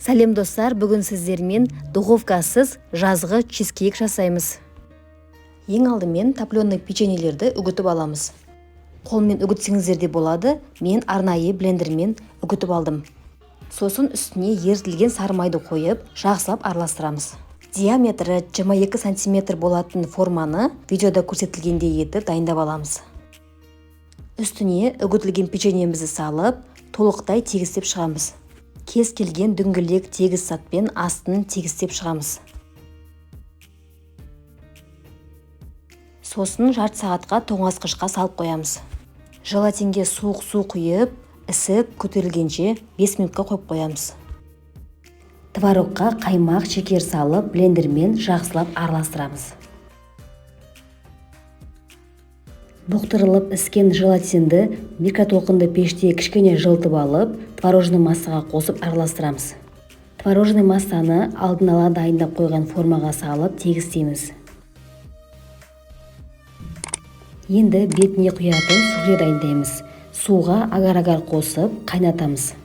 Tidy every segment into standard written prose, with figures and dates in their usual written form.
Сәлем достар, бүгін сіздермен духовкасыз жазғы чизкейк жасаймыз. Ең алдымен топленый печеньелерді үгітіп аламыз. Қолмен үгітсеңіздер де болады, мен арнайы блендермен үгітіп алдым. Сосын үстіне ерітілген сары майды қойып, жақсылап араластырамыз. Диаметрі 22 см болатын форманы видеода көрсетілгендей етіп дайындап аламыз. Үстіне үгітілген печеньемізді салып, толықтай тегістеп шығамыз. Кез келген дөңгелек тегіс сатпен астын тегістеп шығамыз. Сосын жарты сағатқа тоңазытқышқа салып қоямыз. Желатинге суық су құйып, ісіп көтерілгенше 5 минутқа қойып қоямыз. Творогқа қаймақ, шекер салып, блендермен жақсылап араластырамыз. Бұқтырылып іскен желатинді микротолқынды пеште кішкене жылытып алып, творожный массаға қосып араластырамыз. Творожный массаны алдын ала дайындап қойған формаға салып тегістейміз. Енді бетіне құятын суфле дайындаймыз. Суға агар-агар қосып қайнатамыз.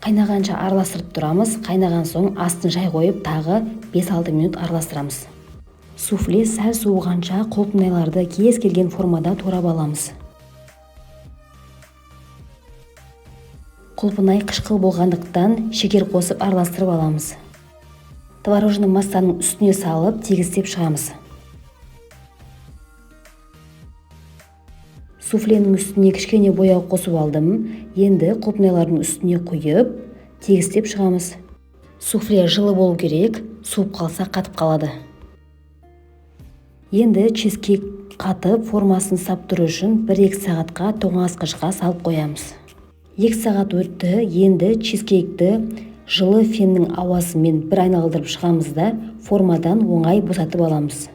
Қайнағанша араластырып тұрамыз. Қайнаған соң астын жай қойып, тағы 5-6 минут араластырамыз. Суфле сәл суығанша құлпынайларды кез келген формада турап аламыз. Құлпынай қышқыл болғандықтан шекер қосып араластырып аламыз. Творожный массаның үстіне салып тегістеп шығамыз. Суфленің үстіне кішкене бояу қосып алдым. Енді құлпынайлардың үстіне құйып тегістеп шығамыз. Суфле жылы болу керек, суып қалса қатып қалады. Енді чизкейк қатып формасын сап тұру үшін 1-2 сағатқа тоңазытқышқа салып қоямыз. 2 сағат өтті, енді чизкейкті жылы феннің ауасымен бір айналдырып шығамыз да формадан оңай босатып аламыз.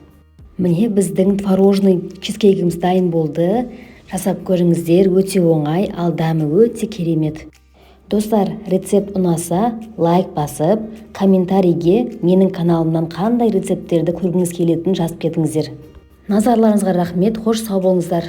Міне біздің творожный чизкейкіміз дайын болды. Жасап көріңіздер, өте оңай, ал дәмі өте керемет. Достар, рецепт ұнаса, лайк басып, комментарийге менің каналымнан қандай рецепттерді көргіңіз келетінін жазып кетіңіздер. Назарларыңызға рахмет, қош сау болыңыздар.